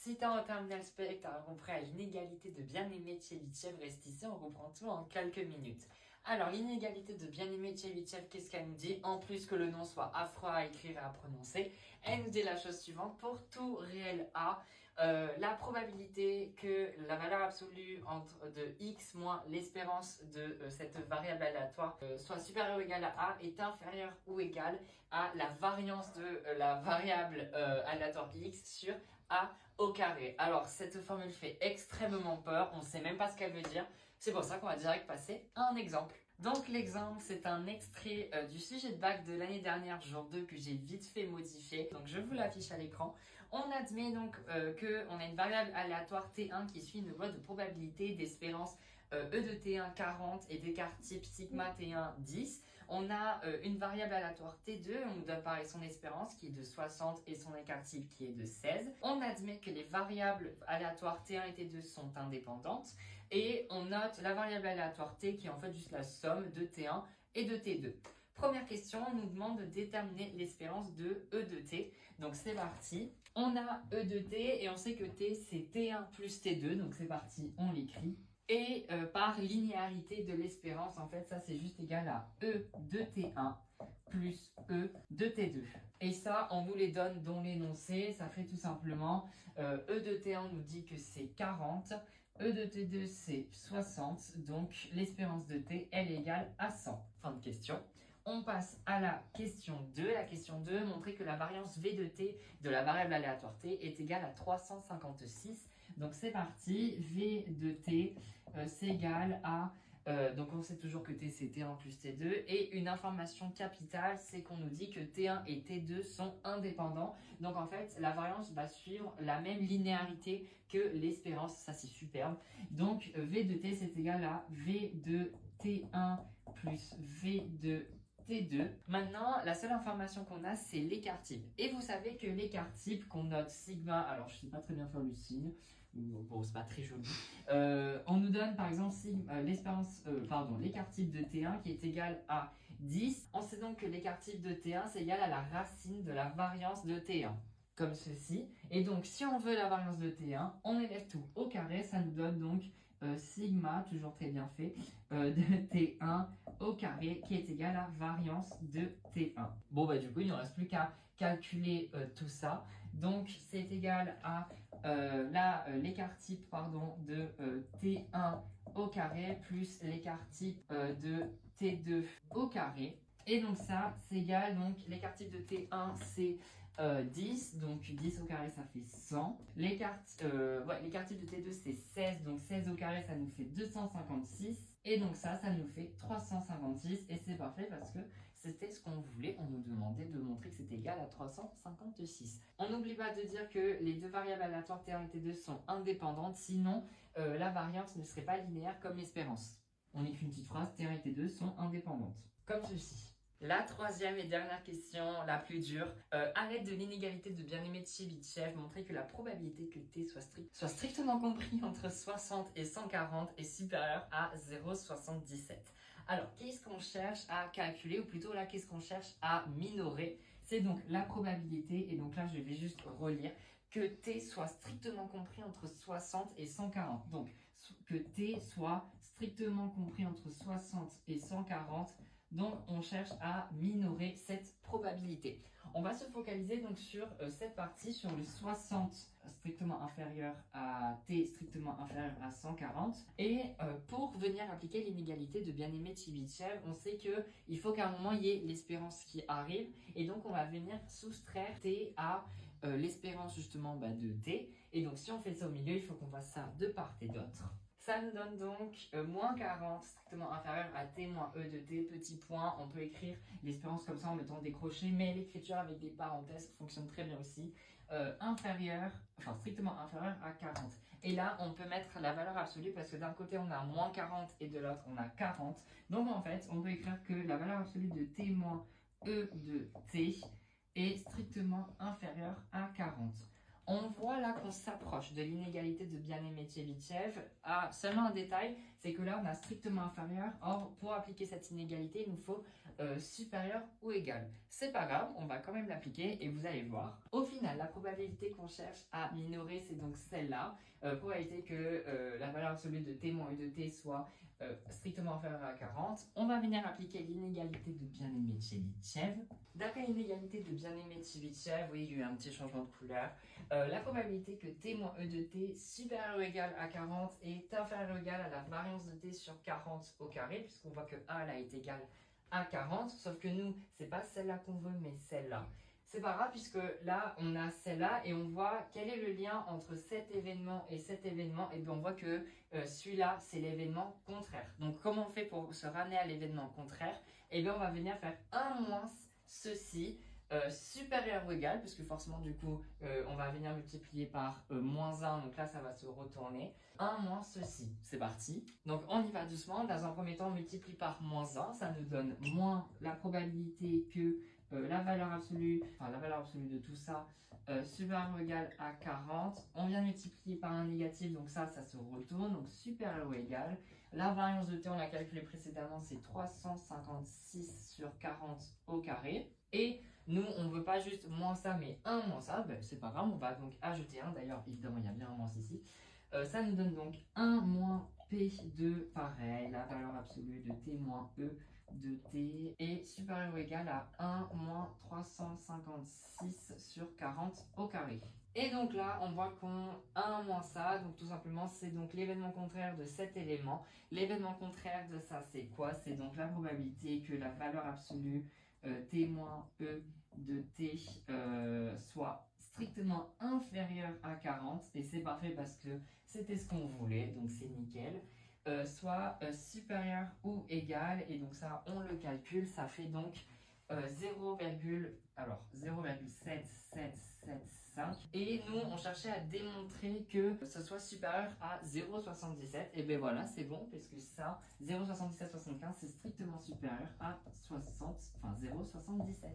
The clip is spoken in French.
Si t'es en terminale spec, t'as compris à l'inégalité de bien-aimé de Chebyshev, reste ici, on reprend tout en quelques minutes. Alors, l'inégalité de bien-aimé de Chebyshev, qu'est-ce qu'elle nous dit? En plus que le nom soit affreux à écrire et à prononcer, elle nous dit la chose suivante. Pour tout réel A, la probabilité que la valeur absolue de x moins l'espérance de cette variable aléatoire soit supérieure ou égale à A est inférieure ou égale à la variance de la variable aléatoire x sur A au carré. Alors, cette formule fait extrêmement peur, on ne sait même pas ce qu'elle veut dire. C'est pour ça qu'on va direct passer à un exemple. Donc l'exemple, c'est un extrait du sujet de bac de l'année dernière, jour 2, que j'ai vite fait modifier. Donc je vous l'affiche à l'écran. On admet donc qu'on a une variable aléatoire T1 qui suit une loi de probabilité d'espérance E de T1 40 et d'écart type sigma T1 10. On a une variable aléatoire T2, on nous donne pareil son espérance qui est de 60 et son écart type qui est de 16. On admet que les variables aléatoires T1 et T2 sont indépendantes et on note la variable aléatoire T qui est en fait juste la somme de T1 et de T2. Première question, on nous demande de déterminer l'espérance de E de T. Donc c'est parti. On a E de T et on sait que T c'est T1 plus T2. Donc c'est parti, on l'écrit. Et par linéarité de l'espérance, en fait, ça c'est juste égal à E de T1 plus E de T2. Et ça, on nous les donne dans l'énoncé. Ça fait tout simplement E de T1 nous dit que c'est 40. E de T2 c'est 60. Donc l'espérance de T, elle est égale à 100. Fin de question. On passe à la question 2. La question 2, montrer que la variance V de T de la variable aléatoire T est égale à 356. Donc c'est parti, V de T, c'est égal à... donc on sait toujours que T c'est T1 plus T2. Et une information capitale, c'est qu'on nous dit que T1 et T2 sont indépendants. Donc en fait, la variance va suivre la même linéarité que l'espérance. Ça c'est superbe. Donc V de T c'est égal à V de T1 plus V de T2. Maintenant, la seule information qu'on a, c'est l'écart type. Et vous savez que l'écart type qu'on note sigma, alors je sais pas très bien faire le signe, bon, c'est pas très joli. On nous donne par exemple l'écart type de T1 qui est égal à 10. On sait donc que l'écart type de T1 c'est égal à la racine de la variance de T1. Comme ceci. Et donc, si on veut la variance de T1, on élève tout au carré. Ça nous donne donc sigma, toujours très bien fait, de T1 au carré qui est égal à variance de T1. Bon, bah du coup, il ne reste plus qu'à calculer tout ça. Donc, c'est égal à l'écart type de T1 au carré plus l'écart type de T2 au carré. Et donc ça, c'est égal, donc l'écart type de T1, c'est 10, donc 10 au carré, ça fait 100. L'écart type de T2, c'est 16, donc 16 au carré, ça nous fait 256. Et donc ça nous fait 356, et c'est parfait parce que c'était ce qu'on voulait. On nous demandait de montrer que c'était égal à 356. On n'oublie pas de dire que les deux variables aléatoires T1 et T2 sont indépendantes, sinon la variance ne serait pas linéaire comme l'espérance. On écrit une petite phrase, T1 et T2 sont indépendantes, comme ceci. La troisième et dernière question, la plus dure. À l'aide de l'inégalité de bien-aimé de Chebyshev, montrer que la probabilité que T soit strictement compris entre 60 et 140 est supérieure à 0,77. Alors, qu'est-ce qu'on cherche à calculer, ou plutôt là, qu'est-ce qu'on cherche à minorer? C'est donc la probabilité, et donc là, je vais juste relire, que T soit strictement compris entre 60 et 140. Donc, que T soit strictement compris entre 60 et 140. Donc, on cherche à minorer cette probabilité. On va se focaliser donc sur cette partie, sur le 60 strictement inférieur à T strictement inférieur à 140. Et pour venir appliquer l'inégalité de bien-aimé de Chebyshev, on sait qu'il faut qu'à un moment, il y ait l'espérance qui arrive. Et donc, on va venir soustraire T à l'espérance justement de T. Et donc, si on fait ça au milieu, il faut qu'on fasse ça de part et d'autre. Ça nous donne donc moins 40 strictement inférieur à T moins E de T, petit point. On peut écrire l'espérance comme ça en mettant des crochets, mais l'écriture avec des parenthèses fonctionne très bien aussi. Strictement inférieur à 40. Et là, on peut mettre la valeur absolue parce que d'un côté, on a moins 40 et de l'autre, on a 40. Donc en fait, on peut écrire que la valeur absolue de T moins E de T est strictement inférieure à 40. On voit là qu'on s'approche de l'inégalité de Bien-Aimé Tchebychev. Ah, seulement un détail, c'est que là on a strictement inférieur. Or, pour appliquer cette inégalité, il nous faut supérieur ou égal. C'est pas grave, on va quand même l'appliquer et vous allez voir. Au final, la probabilité qu'on cherche à minorer, c'est donc celle-là. Probabilité que la valeur absolue de t moins u de t soit strictement inférieure à 40. On va venir appliquer l'inégalité de Bien-Aimé Tchebychev. D'après l'inégalité de Bien-Aimé Tchebychev, oui, il y a eu un petit changement de couleur. La probabilité que t moins e de t supérieur ou égal à 40 est inférieur ou égal à la variance de t sur 40 au carré, puisqu'on voit que a là est égal à 40, sauf que nous, c'est pas celle-là qu'on veut, mais celle-là. C'est pas grave, puisque là, on a celle-là, et on voit quel est le lien entre cet événement et cet événement, et bien on voit que celui-là, c'est l'événement contraire. Donc comment on fait pour se ramener à l'événement contraire? Et bien on va venir faire 1 moins ceci, supérieur ou égal, parce que forcément du coup on va venir multiplier par moins 1, donc là ça va se retourner, 1 moins ceci, c'est parti. Donc on y va doucement, dans un premier temps on multiplie par moins 1, ça nous donne moins la probabilité que la valeur absolue de tout ça, supérieur ou égal à 40, on vient multiplier par un négatif, donc ça se retourne, donc supérieur ou égal. La variance de t, on l'a calculé précédemment, c'est 356 sur 40 au carré. Et nous, on ne veut pas juste moins ça, mais 1 moins ça, ben, c'est pas grave, on va donc ajouter 1. D'ailleurs, évidemment, il y a bien un moins ici. Ça nous donne donc 1 moins P2, pareil, la valeur absolue de t moins E de t est supérieur ou égal à 1 moins 356 sur 40 au carré. Et donc là, on voit qu'on 1 moins ça, donc tout simplement, c'est donc l'événement contraire de cet élément. L'événement contraire de ça, c'est quoi? C'est donc la probabilité que la valeur absolue t moins e de t soit strictement inférieur à 40, et c'est parfait parce que c'était ce qu'on voulait, donc c'est nickel. Soit supérieur ou égal, et donc ça on le calcule, ça fait donc 0,77775, et nous on cherchait à démontrer que ce soit supérieur à 0,77, et bien voilà, c'est bon, puisque ça 0,7775 c'est strictement supérieur à 0,77.